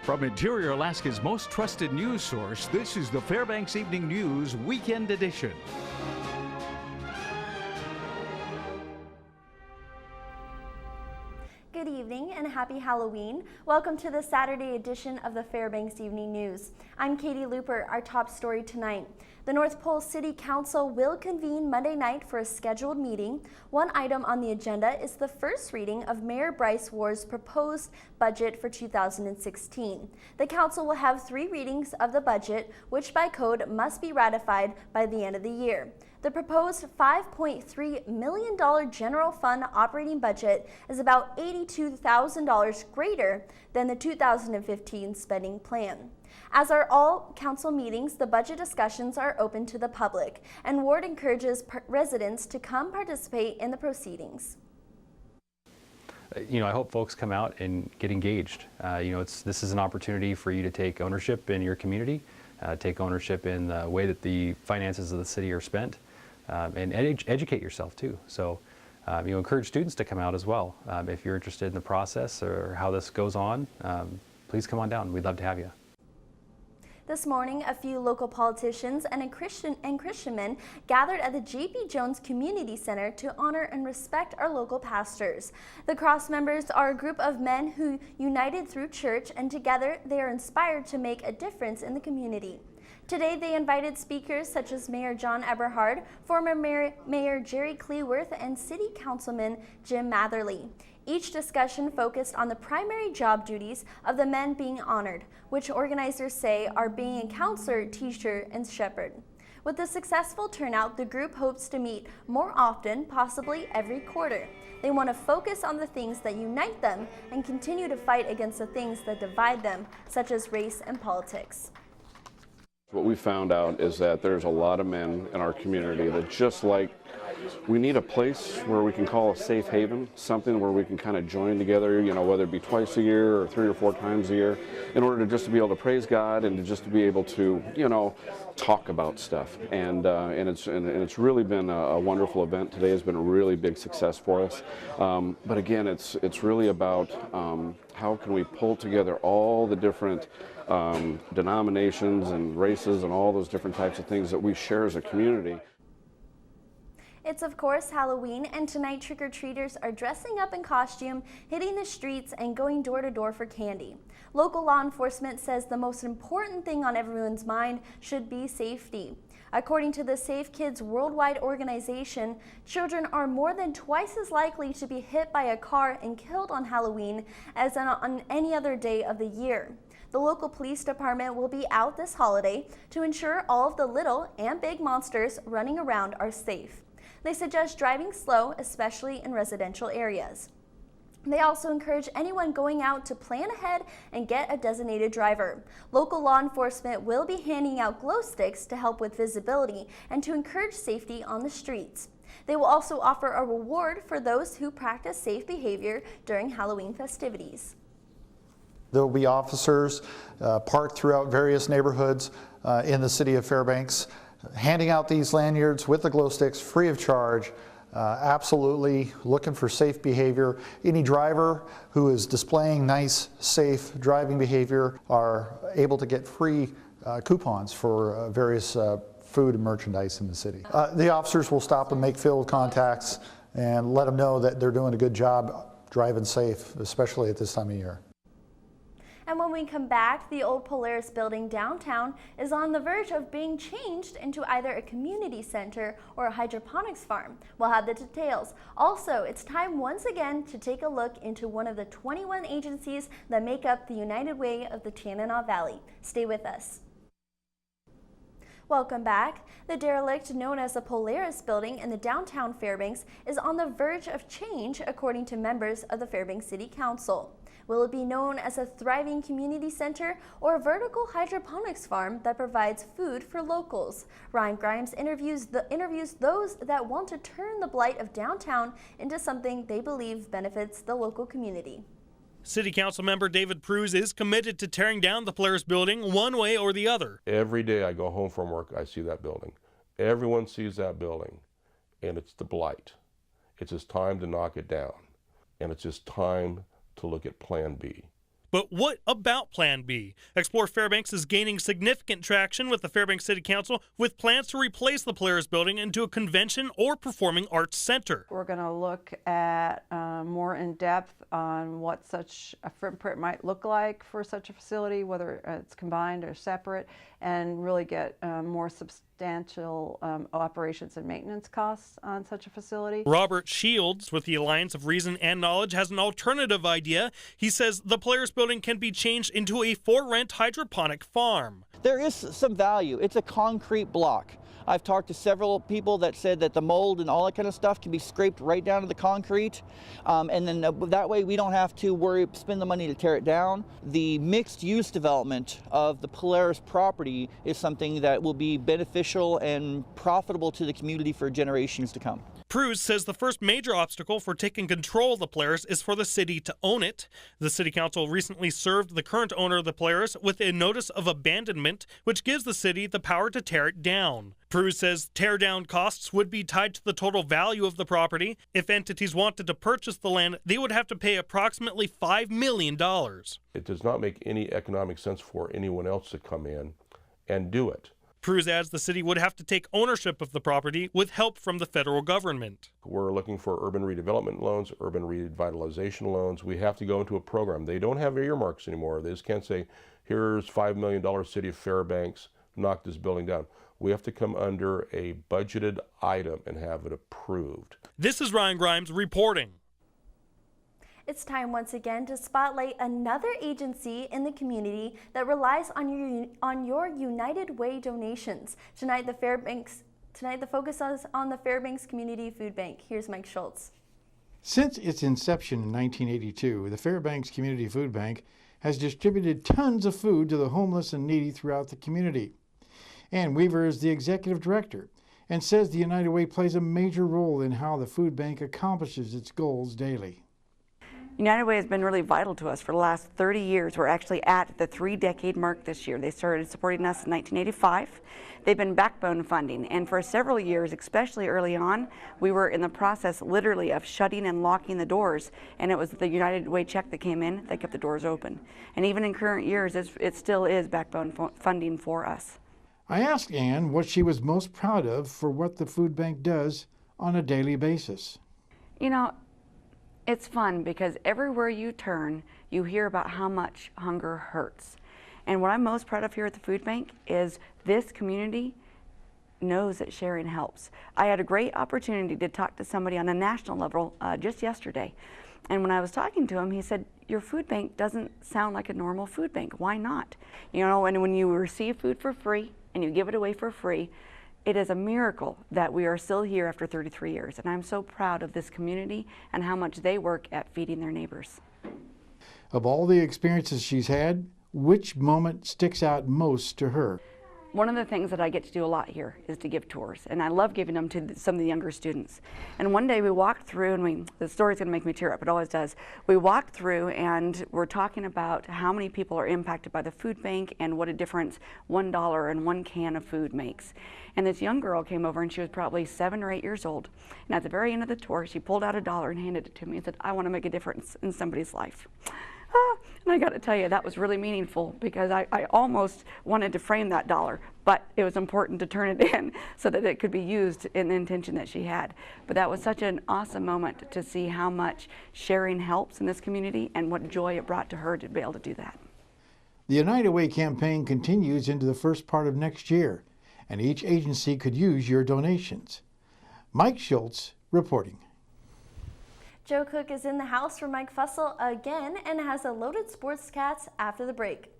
From Interior Alaska's most trusted news source, this is the Fbx Evening News Weekend Edition. Good evening and happy Halloween. Welcome to the Saturday edition of the Fbx Evening News. I'm Katie Looper. Our top story tonight. The North Pole City Council will convene Monday night for a scheduled meeting. One item on the agenda is the first reading of Mayor Bryce Ward's proposed budget for 2016. The council will have 3 readings of the budget, which by code must be ratified by the end of the year. The proposed $5.3 million general fund operating budget is about $82,000 greater than the 2015 spending plan. As are all council meetings, the budget discussions are open to the public, and Ward encourages residents to come participate in the proceedings. I hope folks come out and get engaged. This is an opportunity for you to take ownership in your community, take ownership in the way that the finances of the city are spent, and educate yourself too. So, encourage students to come out as well. If you're interested in the process or how this goes on, please come on down. We'd love to have you. This morning, a few local politicians and Christian men gathered at the J.P. Jones Community Center to honor and respect our local pastors. The Cross members are a group of men who united through church, and together they are inspired to make a difference in the community. Today, they invited speakers such as Mayor John Eberhard, former Mayor Jerry Cleworth, and City Councilman Jim Matherly. Each discussion focused on the primary job duties of the men being honored, which organizers say are being a counselor, teacher, and shepherd. With the successful turnout, the group hopes to meet more often, possibly every quarter. They want to focus on the things that unite them and continue to fight against the things that divide them, such as race and politics. What we found out is that there's a lot of men in our community that just like, we need a place where we can call a safe haven, something where we can kind of join together, whether it be twice a year or 3 or 4 times a year, in order to just to be able to praise God and to just to be able to, talk about stuff. And it's really been a wonderful event. Today has been a really big success for us. But again, it's really about how can we pull together all the different denominations and races and all those different types of things that we share as a community. It's of course Halloween, and tonight trick-or-treaters are dressing up in costume, hitting the streets, and going door to door for candy. Local law enforcement says the most important thing on everyone's mind should be safety. According to the Safe Kids Worldwide organization, children are more than twice as likely to be hit by a car and killed on Halloween as on any other day of the year. The local police department will be out this holiday to ensure all of the little and big monsters running around are safe. They suggest driving slow, especially in residential areas. They also encourage anyone going out to plan ahead and get a designated driver. Local law enforcement will be handing out glow sticks to help with visibility and to encourage safety on the streets. They will also offer a reward for those who practice safe behavior during Halloween festivities. There will be officers parked throughout various neighborhoods in the city of Fairbanks, handing out these lanyards with the glow sticks free of charge. Absolutely looking for safe behavior. Any driver who is displaying nice, safe driving behavior are able to get free coupons for various food and merchandise in the city. The officers will stop and make field contacts and let them know that they're doing a good job driving safe, especially at this time of year. And when we come back, the old Polaris building downtown is on the verge of being changed into either a community center or a hydroponics farm. We'll have the details. Also, it's time once again to take a look into one of the 21 agencies that make up the United Way of the Tanana Valley. Stay with us. Welcome back. The derelict known as the Polaris building in the downtown Fairbanks is on the verge of change, according to members of the Fairbanks City Council. Will it be known as a thriving community center or a vertical hydroponics farm that provides food for locals? Ryan Grimes interviews those that want to turn the blight of downtown into something they believe benefits the local community. City Council member David Pruz is committed to tearing down the Polaris building one way or the other. Every day I go home from work, I see that building. Everyone sees that building, and it's the blight. It's just time to knock it down, and it's just time to look at Plan B. But what about Plan B? Explore Fairbanks is gaining significant traction with the Fairbanks City Council with plans to replace the Polaris building into a convention or performing arts center. We're going to look at more in depth on what such a footprint might look like for such a facility, whether it's combined or separate, and really get more substantial operations and maintenance costs on such a facility. Robert Shields with the Alliance of Reason and Knowledge has an alternative idea. He says the Polaris building can be changed into a for-rent hydroponic farm. There is some value. It's a concrete block. I've talked to several people that said that the mold and all that kind of stuff can be scraped right down to the concrete, and then that way we don't have to spend the money to tear it down. The mixed use development of the Polaris property is something that will be beneficial and profitable to the community for generations to come. Pruz says the first major obstacle for taking control of the Polaris is for the city to own it. The City Council recently served the current owner of the Polaris with a notice of abandonment, which gives the city the power to tear it down. Pruz says tear-down costs would be tied to the total value of the property. If entities wanted to purchase the land, they would have to pay approximately $5 million. It does not make any economic sense for anyone else to come in and do it. Pruz adds the city would have to take ownership of the property with help from the federal government. We're looking for urban redevelopment loans, urban revitalization loans. We have to go into a program. They don't have earmarks anymore. They just can't say, here's $5 million, City of Fairbanks, knock this building down. We have to come under a budgeted item and have it approved. This is Ryan Grimes reporting. It's time once again to spotlight another agency in the community that relies on your United Way donations. Tonight the focus is on the Fairbanks Community Food Bank. Here's Mike Schultz. Since its inception in 1982, the Fairbanks Community Food Bank has distributed tons of food to the homeless and needy throughout the community. Ann Weaver is the executive director and says the United Way plays a major role in how the food bank accomplishes its goals daily. United Way has been really vital to us for the last 30 years. We're actually at the 3-decade mark this year. They started supporting us in 1985. They've been backbone funding, and for several years, especially early on, we were in the process literally of shutting and locking the doors, and it was the United Way check that came in that kept the doors open. And even in current years, it still is backbone funding for us. I asked Ann what she was most proud of for what the food bank does on a daily basis. You know, it's fun because everywhere you turn, you hear about how much hunger hurts. And what I'm most proud of here at the food bank is this community knows that sharing helps. I had a great opportunity to talk to somebody on a national level just yesterday. And when I was talking to him, he said, your food bank doesn't sound like a normal food bank. Why not? You know, and when you receive food for free and you give it away for free, it is a miracle that we are still here after 33 years. And I'm so proud of this community and how much they work at feeding their neighbors. Of all the experiences she's had, which moment sticks out most to her? One of the things that I get to do a lot here is to give tours, and I love giving them to some of the younger students. And one day we walked through, and the story's gonna make me tear up, it always does. We walked through and we're talking about how many people are impacted by the food bank and what a difference $1 and 1 can of food makes. And this young girl came over and she was probably 7 or 8 years old. And at the very end of the tour, she pulled out $1 and handed it to me and said, I wanna make a difference in somebody's life. And I got to tell you, that was really meaningful because I almost wanted to frame that $1, but it was important to turn it in so that it could be used in the intention that she had. But that was such an awesome moment to see how much sharing helps in this community and what joy it brought to her to be able to do that. The United Way campaign continues into the first part of next year, and each agency could use your donations. Mike Schultz reporting. Joe Cook is in the house for Mike Fussell again and has a loaded sportscast after the break.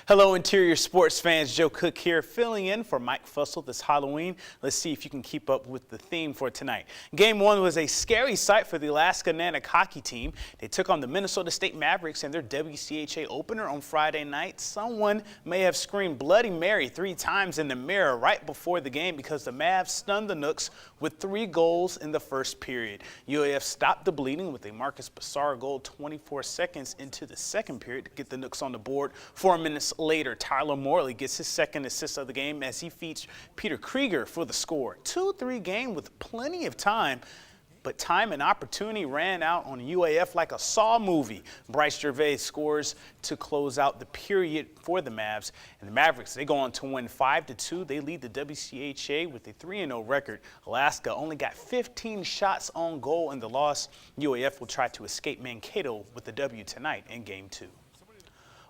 Hello, Interior sports fans. Joe Cook here, filling in for Mike Fussell this Halloween. Let's see if you can keep up with the theme for tonight. Game 1 was a scary sight for the Alaska Nanack hockey team. They took on the Minnesota State Mavericks in their WCHA opener on Friday night. Someone may have screamed Bloody Mary 3 times in the mirror right before the game because the Mavs stunned the Nooks with 3 goals in the first period. UAF stopped the bleeding with a Marcus Bassar goal 24 seconds into the second period to get the Nooks on the board. 4 minutes later, Tyler Morley gets his second assist of the game as he feeds Peter Krieger for the score. 2-3 game with plenty of time. but time and opportunity ran out on UAF like a Saw movie. Bryce Gervais scores to close out the period for the Mavs, and the Mavericks, they go on to win 5-2. They lead the WCHA with a 3-0 record. Alaska only got 15 shots on goal in the loss. UAF will try to escape Mankato with the W tonight in Game 2.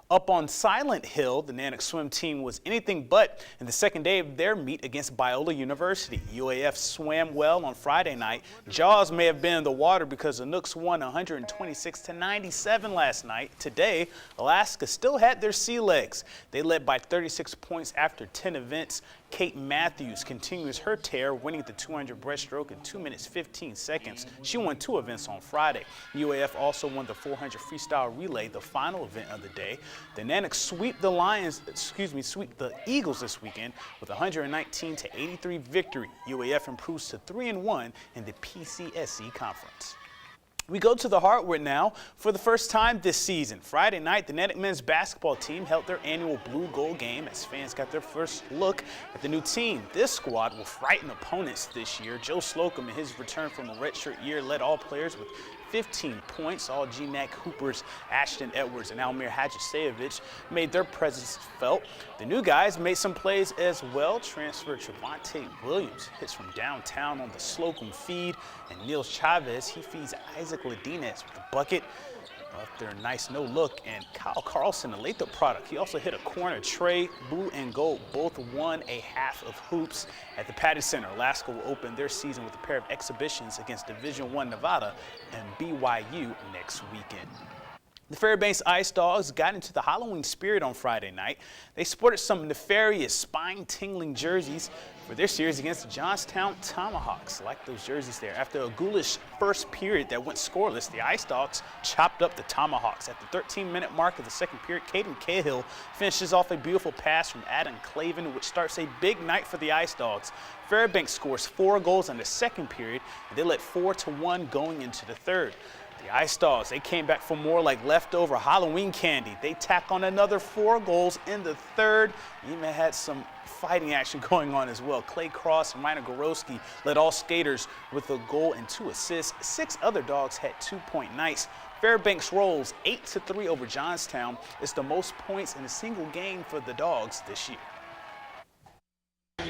Up on Silent Hill, the Nanook swim team was anything but in the second day of their meet against Biola University. UAF swam well on Friday night. Jaws may have been in the water because the Nooks won 126-97 last night. Today, Alaska still had their sea legs. They led by 36 points after 10 events. Kate Matthews continues her tear, winning the 200 breaststroke in 2 minutes 15 seconds. She won 2 events on Friday. UAF also won the 400 freestyle relay, the final event of the day. The Nanook sweep the Eagles this weekend with a 119-83 victory. UAF improves to 3-1 in the PCSE conference. We go to the hardwood now for the first time this season. Friday night, the Nanook men's basketball team held their annual blue-gold game as fans got their first look at the new team. This squad will frighten opponents this year. Joe Slocum, in his return from a redshirt year, led all players with 15 points. All GNAC Hoopers, Ashton Edwards and Almir Hadjisevich, made their presence felt. The new guys made some plays as well. Transfer Javante Williams hits from downtown on the Slocum feed, and Neil Chavez, he feeds Isaac Ladinez with a bucket. Up there, nice no look, and Kyle Carlson, a Lathrop product. He also hit a corner tray. Blue and gold both won a half of hoops at the Patty Center. Alaska will open their season with a pair of exhibitions against Division I Nevada and BYU next weekend. The Fairbanks Ice Dogs got into the Halloween spirit on Friday night. They sported some nefarious, spine-tingling jerseys for their series against the Johnstown Tomahawks. Like those jerseys there. After a ghoulish first period that went scoreless, the Ice Dogs chopped up the Tomahawks. At the 13-minute mark of the second period, Caden Cahill finishes off a beautiful pass from Adam Clavin, which starts a big night for the Ice Dogs. Fairbanks scores 4 goals in the second period, and they led 4-1 going into the third. The Ice Dogs, they came back for more like leftover Halloween candy. They tack on another 4 goals in the third. Even had some fighting action going on as well. Clay Cross and Rainer Gorowski led all skaters with a goal and 2 assists. 6 other Dogs had 2-point nights. Fairbanks rolls 8-3 over Johnstown. It's the most points in a single game for the Dogs this year.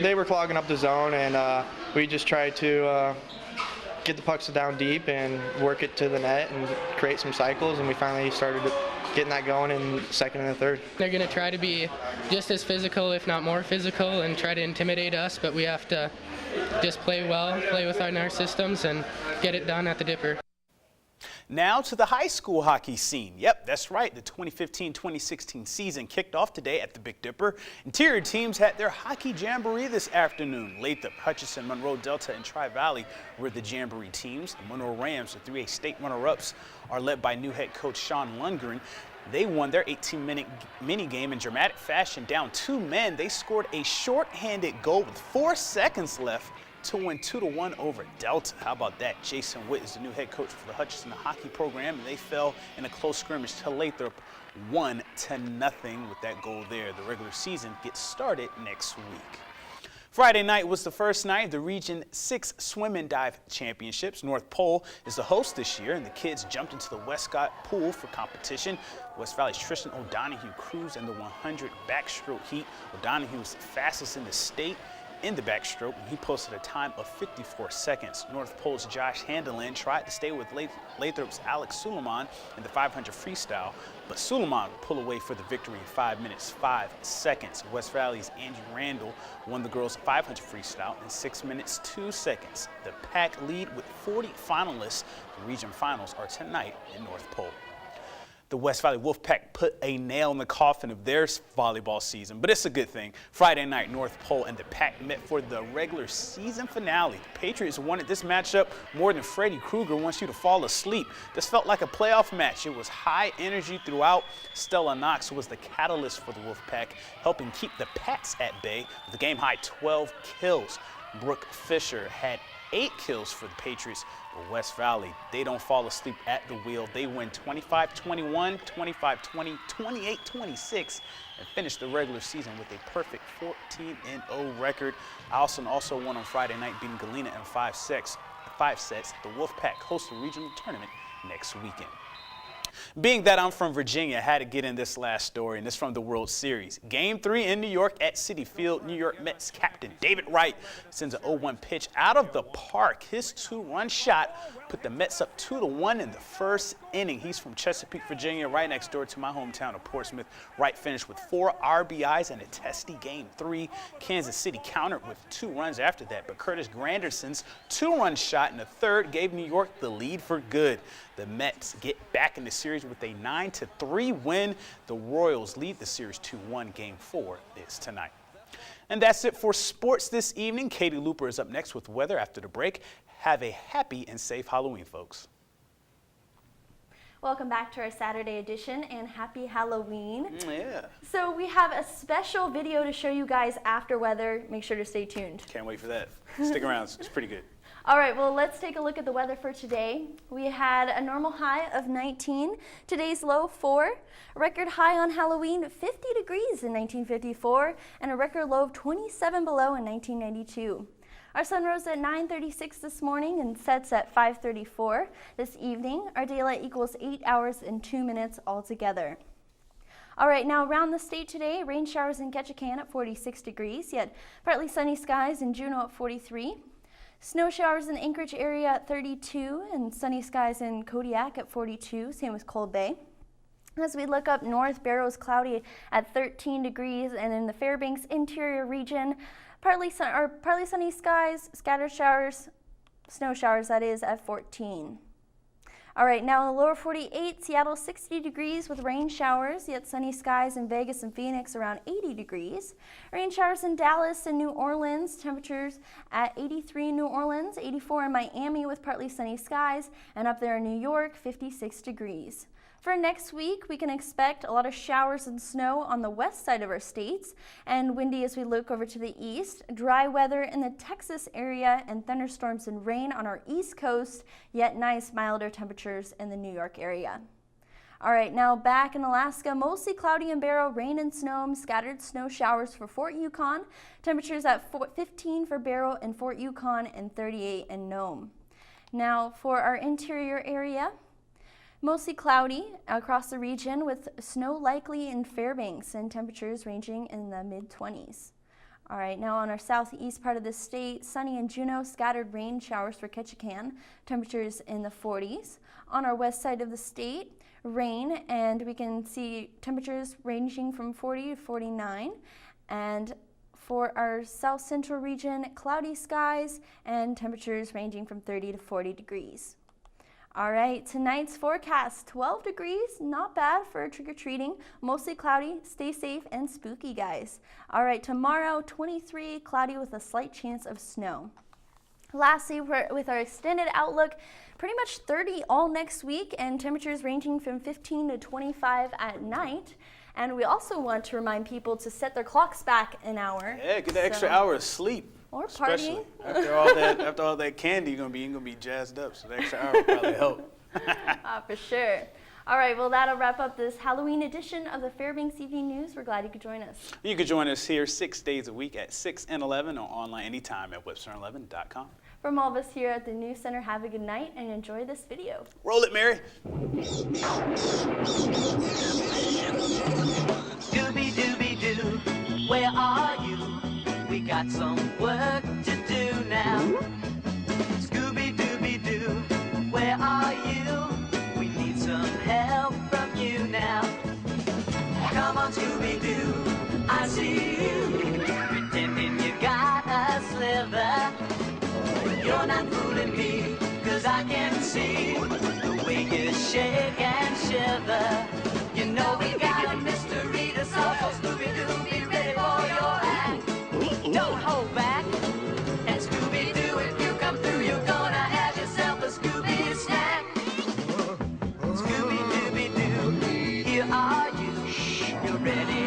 They were clogging up the zone, and we just tried to get the pucks down deep and work it to the net and create some cycles, and we finally started getting that going in the second and the third. They're going to try to be just as physical, if not more physical, and try to intimidate us, but we have to just play well, play within our systems, and get it done at the Dipper. Now to the high school hockey scene. Yep, that's right. The 2015-2016 season kicked off today at the Big Dipper. Interior teams had their hockey jamboree this afternoon. Lathrop, Hutchinson, Monroe Delta, and Tri-Valley were the jamboree teams. The Monroe Rams, the 3A state runner-ups, are led by new head coach Sean Lundgren. They won their 18-minute mini game in dramatic fashion. Down 2 men, they scored a short-handed goal with 4 seconds left to win 2-1 over Delta. How about that? Jason Witt is the new head coach for the Hutchinson hockey program, and they fell in a close scrimmage to Lathrop 1-0 with that goal there. The regular season gets started next week. Friday night was the first night of the Region 6 Swim and Dive Championships. North Pole is the host this year, and the kids jumped into the Westcott pool for competition. West Valley's Tristan O'Donohue cruised in the 100 backstroke heat. O'Donohue was the fastest in the state in the backstroke, and he posted a time of 54 seconds. North Pole's Josh Handelin tried to stay with Lathrop's Alex Suleiman in the 500 freestyle, but Suleiman would pull away for the victory in 5 minutes, 5 seconds. West Valley's Angie Randall won the girls' 500 freestyle in 6 minutes, 2 seconds. The pack lead with 40 finalists. The region finals are tonight in North Pole. The West Valley Wolfpack put a nail in the coffin of their volleyball season, but it's a good thing. Friday night, North Pole and the Pack met for the regular season finale. The Patriots wanted this matchup more than Freddie Krueger wants you to fall asleep. This felt like a playoff match. It was high energy throughout. Stella Knox was the catalyst for the Wolfpack, helping keep the Pats at bay with a game-high 12 kills. Brooke Fisher had 8 kills for the Patriots. But West Valley, they don't fall asleep at the wheel. They win 25-21, 25-20, 28-26, and finish the regular season with a perfect 14-0 record. Allison also won on Friday night, beating Galena in 5 sets. 5 sets. The Wolfpack hosts the regional tournament next weekend. Being that I'm from Virginia, I had to get in this last story, and it's from the World Series. Game 3 in New York at Citi Field. New York Mets captain David Wright sends an 0-1 pitch out of the park. His 2-run shot put the Mets up 2-1 in the first inning. He's from Chesapeake, Virginia, right next door to my hometown of Portsmouth. Wright finished with 4 RBIs and a testy Game 3. Kansas City countered with 2 runs after that, but Curtis Granderson's 2-run shot in the third gave New York the lead for good. The Mets get back in the series with a 9-3 win. The Royals lead the series 2-1. Game 4 is tonight. And that's it for sports this evening. Katie Looper is up next with weather after the break. Have a happy and safe Halloween, folks. Welcome back to our Saturday edition and happy Halloween. Yeah. So we have a special video to show you guys after weather. Make sure to stay tuned. Can't wait for that. Stick around. It's pretty good. All right, well, let's take a look at the weather for today. We had a normal high of 19, today's low 4, a record high on Halloween 50 degrees in 1954, and a record low of 27 below in 1992. Our sun rose at 9:36 this morning and sets at 5:34 this evening. Our daylight equals 8 hours and 2 minutes altogether. All right, now around the state today, rain showers in Ketchikan at 46 degrees, yet partly sunny skies in Juneau at 43. Snow showers in the Anchorage area at 32 and sunny skies in Kodiak at 42, same with Cold Bay. As we look up north, Barrow's cloudy at 13 degrees, and in the Fairbanks interior region, partly sunny skies, scattered showers, snow showers that is, at 14. All right, now in the lower 48, Seattle 60 degrees with rain showers, yet sunny skies in Vegas and Phoenix around 80 degrees. Rain showers in Dallas and New Orleans, temperatures at 83 in New Orleans, 84 in Miami with partly sunny skies, and up there in New York, 56 degrees. For next week, we can expect a lot of showers and snow on the west side of our states and windy as we look over to the east. Dry weather in the Texas area and thunderstorms and rain on our east coast, yet nice milder temperatures in the New York area. All right, now back in Alaska, mostly cloudy in Barrow, rain and snow, scattered snow showers for Fort Yukon. Temperatures at 15 for Barrow and Fort Yukon and 38 in Nome. Now for our interior area, mostly cloudy across the region with snow likely in Fairbanks and temperatures ranging in the mid-20s. All right, now on our southeast part of the state, sunny in Juneau, scattered rain showers for Ketchikan, temperatures in the 40s. On our west side of the state, rain, and we can see temperatures ranging from 40 to 49. And for our south central region, cloudy skies and temperatures ranging from 30 to 40 degrees. All right, tonight's forecast, 12 degrees, not bad for trick-or-treating, mostly cloudy, stay safe and spooky, guys. All right, tomorrow, 23, cloudy with a slight chance of snow. Lastly, with our extended outlook, pretty much 30 all next week and temperatures ranging from 15 to 25 at night. And we also want to remind people to set their clocks back an hour. Yeah, get that extra hour of sleep. Or Especially partying. after all that candy, you're gonna be jazzed up. So the extra hour will probably help. For sure. All right, well, that'll wrap up this Halloween edition of the Fairbanks Evening News. We're glad you could join us. You can join us here 6 days a week at 6 and 11 or online anytime at webster11.com. From all of us here at the News Center, have a good night and enjoy this video. Roll it, Mary. Scooby-Dooby-Doo, where are you? We got some work to do now. Scooby-Dooby-Doo, where are you? We need some help from you now. Come on, Scooby-Doo, I see you, pretending you got a sliver. You're not fooling me, 'cause I can see the way you shake and shiver. You know we got a mystery to solve, so Scooby-Doo, be ready for your act. Don't hold back, and Scooby-Doo, if you come through, you're gonna have yourself a Scooby snack. Scooby-Dooby-Doo, here are you, you're ready